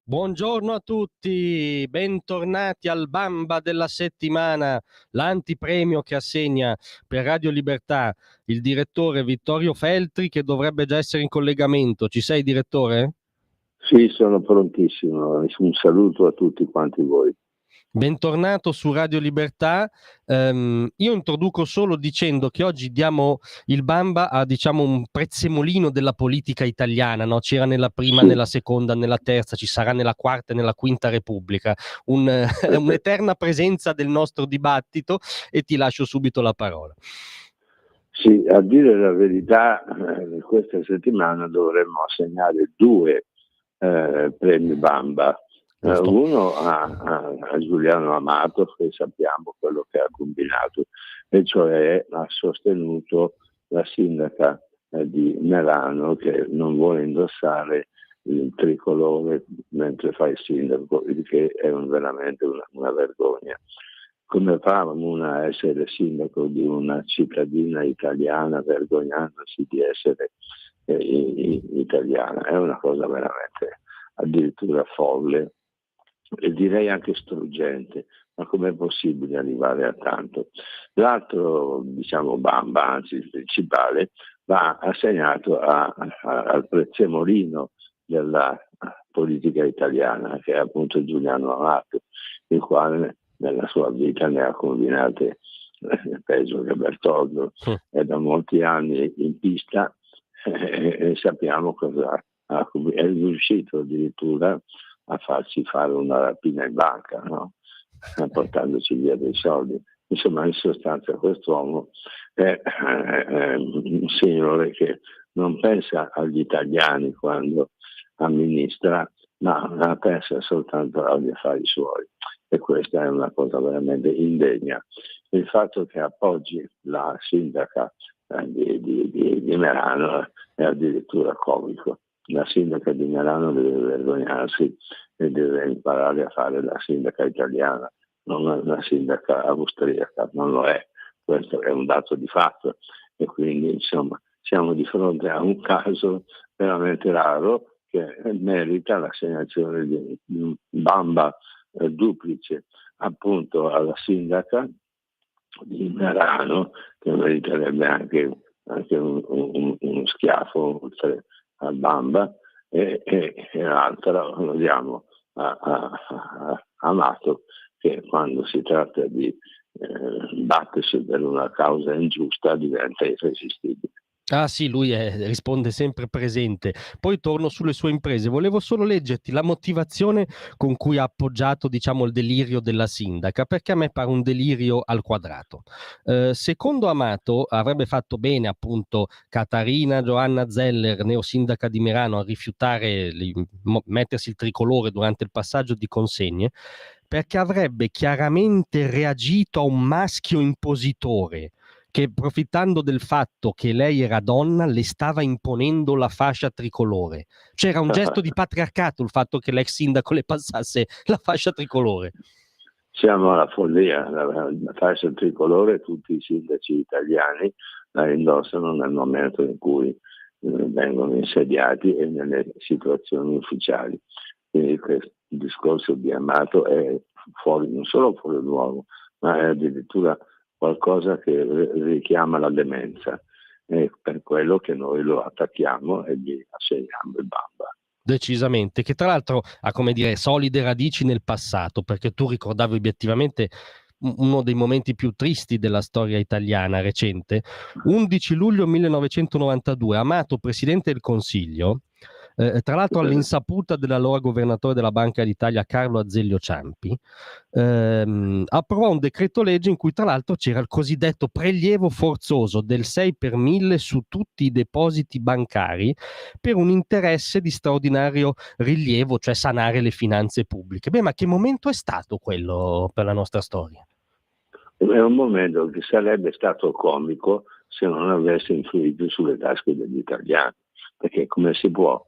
Buongiorno a tutti, bentornati al Bamba della settimana, l'antipremio che assegna per Radio Libertà il direttore Vittorio Feltri, che dovrebbe già essere in collegamento. Ci sei, direttore? Sì, sono prontissimo. Un saluto a tutti quanti voi. Bentornato su Radio Libertà. Io introduco solo dicendo che oggi diamo il Bamba a, diciamo, un prezzemolino della politica italiana, no? C'era nella prima, Sì, nella seconda, nella terza, ci sarà nella quarta e nella quinta Repubblica. Un'eterna presenza del nostro dibattito, e ti lascio subito la parola. sì, a dire la verità, questa settimana dovremmo assegnare due premi Bamba. Giusto. Uno a Giuliano Amato, che sappiamo quello che ha combinato, e cioè ha sostenuto la sindaca di Merano, che non vuole indossare il tricolore mentre fa il sindaco, il che è veramente una vergogna. Come fa una a essere sindaco di una cittadina italiana vergognandosi di essere italiana? È una cosa veramente addirittura folle e direi anche struggente. Ma com'è possibile arrivare a tanto? L'altro, diciamo, Bamba, anzi il principale, va assegnato al prezzemolino della politica italiana, che è appunto Giuliano Amato, il quale nella sua vita ne ha combinate peggio che Bertoldo. È da molti anni in pista e sappiamo cosa è riuscito addirittura a farci fare una rapina in banca, no? Portandoci via dei soldi. Insomma, in sostanza quest'uomo è un signore che non pensa agli italiani quando amministra, ma pensa soltanto agli affari suoi, e questa è una cosa veramente indegna. Il fatto che appoggi la sindaca di Merano è addirittura comico. La sindaca di Milano deve vergognarsi e deve imparare a fare la sindaca italiana, non la sindaca austriaca, non lo è. Questo è un dato di fatto, e quindi insomma siamo di fronte a un caso veramente raro che merita l'assegnazione di un Bamba duplice appunto alla sindaca di Merano, che meriterebbe anche uno schiaffo oltre al Bamba, e l'altra lo diamo a Amato, che quando si tratta di battersi per una causa ingiusta diventa irresistibile. Ah sì, lui risponde sempre presente. Poi torno sulle sue imprese. Volevo solo leggerti la motivazione con cui ha appoggiato, diciamo, il delirio della sindaca, perché a me pare un delirio al quadrato. Secondo Amato avrebbe fatto bene appunto Catarina Giovanna Zeller, neosindaca di Merano, a rifiutare mettersi il tricolore durante il passaggio di consegne, perché avrebbe chiaramente reagito a un maschio impositore che, approfittando del fatto che lei era donna, le stava imponendo la fascia tricolore. C'era un gesto di patriarcato il fatto che l'ex sindaco le passasse la fascia tricolore. Siamo alla follia. La fascia tricolore tutti i sindaci italiani la indossano nel momento in cui vengono insediati e nelle situazioni ufficiali. Quindi il discorso di Amato è fuori, non solo fuori luogo, ma è addirittura qualcosa che richiama la demenza. È per quello che noi lo attacchiamo e gli assegniamo il Bamba. Decisamente, che tra l'altro ha, come dire, solide radici nel passato, perché tu ricordavi obiettivamente uno dei momenti più tristi della storia italiana recente. 11 luglio 1992, Amato, presidente del Consiglio, tra l'altro all'insaputa dell'allora governatore della Banca d'Italia Carlo Azeglio Ciampi, approvò un decreto legge in cui tra l'altro c'era il cosiddetto prelievo forzoso del 6 per 1000 su tutti i depositi bancari per un interesse di straordinario rilievo, cioè sanare le finanze pubbliche. Beh, ma che momento è stato quello per la nostra storia? È un momento che sarebbe stato comico se non avesse influito sulle tasche degli italiani, perché come si può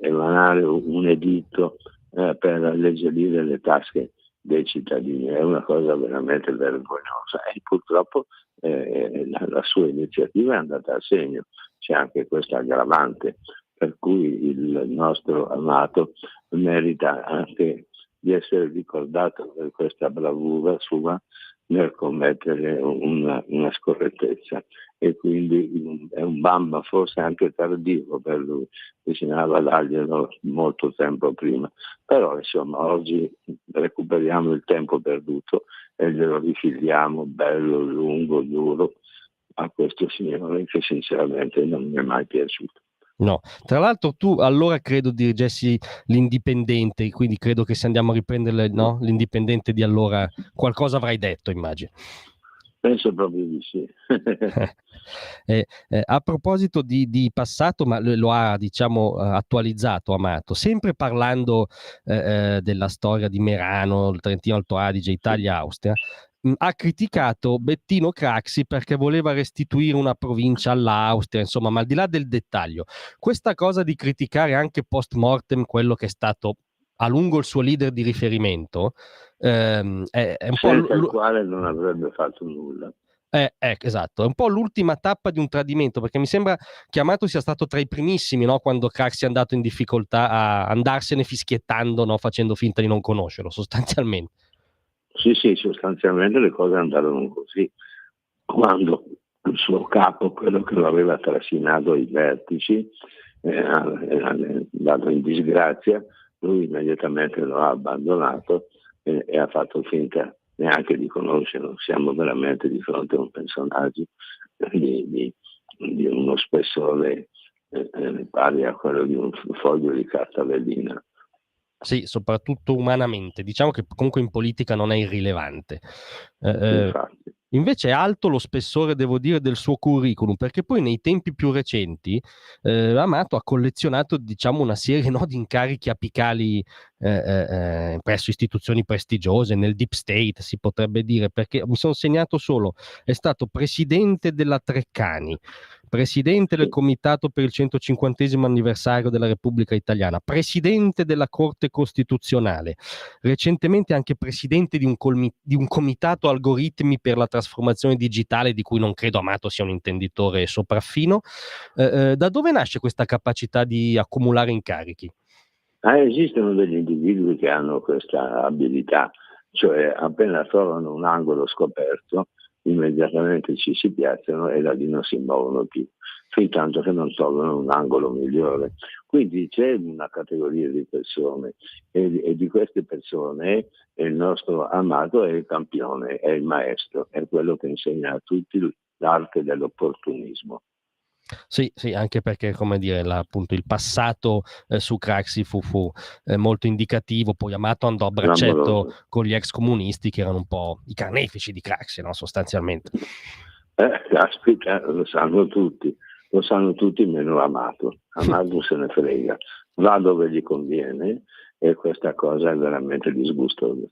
emanare un editto per alleggerire le tasche dei cittadini? È una cosa veramente vergognosa, e purtroppo la sua iniziativa è andata a segno. C'è anche questa aggravante, per cui il nostro Amato merita anche di essere ricordato per questa bravura sua nel commettere una scorrettezza, e quindi è un Bamba forse anche tardivo per lui, bisognava darglielo molto tempo prima, però insomma oggi recuperiamo il tempo perduto e glielo rifiliamo bello, lungo, duro a questo signore che sinceramente non mi è mai piaciuto. No, tra l'altro tu allora credo dirigessi l'Indipendente, quindi credo che se andiamo a riprendere, no, l'Indipendente di allora qualcosa avrai detto, immagino. Penso proprio di sì. A proposito di passato, ma lo ha diciamo attualizzato Amato, sempre parlando della storia di Merano, il Trentino Alto Adige, Italia, Austria. Ha criticato Bettino Craxi perché voleva restituire una provincia all'Austria, insomma, ma al di là del dettaglio, questa cosa di criticare anche post mortem quello che è stato a lungo il suo leader di riferimento, è un po' Senza il quale non avrebbe fatto nulla. Esatto, è un po' l'ultima tappa di un tradimento, perché mi sembra che Amato sia stato tra i primissimi, no? Quando Craxi è andato in difficoltà a andarsene fischiettando, no? Facendo finta di non conoscerlo, sostanzialmente. Sì, sostanzialmente le cose andarono così. Quando il suo capo, quello che lo aveva trascinato ai vertici, era andato in disgrazia, lui immediatamente lo ha abbandonato e ha fatto finta neanche di conoscerlo. Siamo veramente di fronte a un personaggio di uno spessore pari a quello di un foglio di carta velina. Sì, soprattutto umanamente. Diciamo che comunque in politica non è irrilevante. Infatti. Invece è alto lo spessore, devo dire, del suo curriculum, perché poi nei tempi più recenti Amato ha collezionato, diciamo, una serie, no, di incarichi apicali presso istituzioni prestigiose, nel deep state si potrebbe dire, perché mi sono segnato solo, è stato presidente della Treccani, presidente del Comitato per il 150° anniversario della Repubblica Italiana, presidente della Corte Costituzionale, recentemente anche presidente di un comitato algoritmi per la trasformazione digitale, di cui non credo Amato sia un intenditore sopraffino. Da dove nasce questa capacità di accumulare incarichi? Esistono degli individui che hanno questa abilità, cioè appena trovano un angolo scoperto immediatamente ci si piazzano e da lì non si muovono più, fin tanto che non trovano un angolo migliore. Quindi c'è una categoria di persone e di queste persone il nostro Amato è il campione, è il maestro, è quello che insegna a tutti l'arte dell'opportunismo. Sì, anche perché, come dire, appunto il passato su Craxi fu molto indicativo. Poi Amato andò a braccetto con gli ex comunisti, che erano un po' i carnefici di Craxi, no? Sostanzialmente. Caspita, lo sanno tutti meno Amato. Amato se ne frega, va dove gli conviene e questa cosa è veramente disgustosa.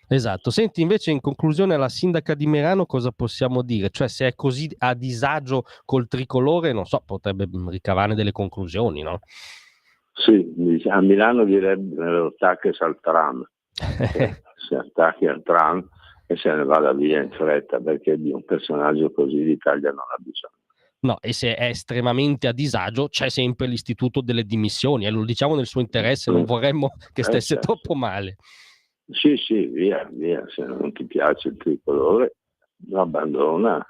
Esatto. Senti, invece, in conclusione, alla sindaca di Merano cosa possiamo dire? Cioè, se è così a disagio col tricolore, non so, potrebbe ricavarne delle conclusioni, no? Sì, a Milano direbbero tacches al tram, si attacchi al tram e se ne vada via in fretta, perché di un personaggio così l'Italia non ha bisogno. No, e se è estremamente a disagio c'è sempre l'istituto delle dimissioni, e lo diciamo nel suo interesse, non vorremmo che stesse troppo male. Sì, via, se non ti piace il tricolore abbandona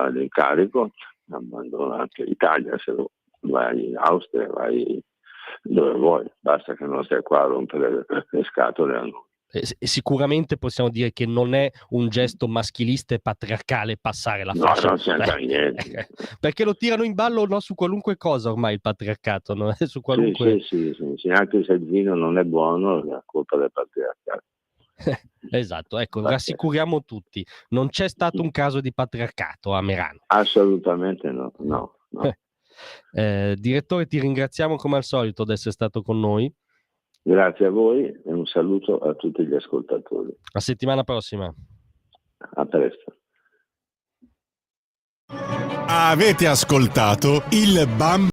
l'incarico, abbandona anche l'Italia, se vai in Austria, vai dove vuoi, basta che non stai qua a rompere le scatole a noi. Sicuramente possiamo dire che non è un gesto maschilista e patriarcale passare la fascia. No, non c'entra niente. Perché lo tirano in ballo, no, su qualunque cosa ormai il patriarcato, no? Su qualunque... Sì, anche se il vino non è buono, è colpa del patriarcato. Esatto, ecco, rassicuriamo tutti, non c'è stato un caso di patriarcato a Merano. Assolutamente no. Direttore, ti ringraziamo come al solito di essere stato con noi. Grazie a voi e un saluto a tutti gli ascoltatori. A settimana prossima. A presto. Avete ascoltato il Bamba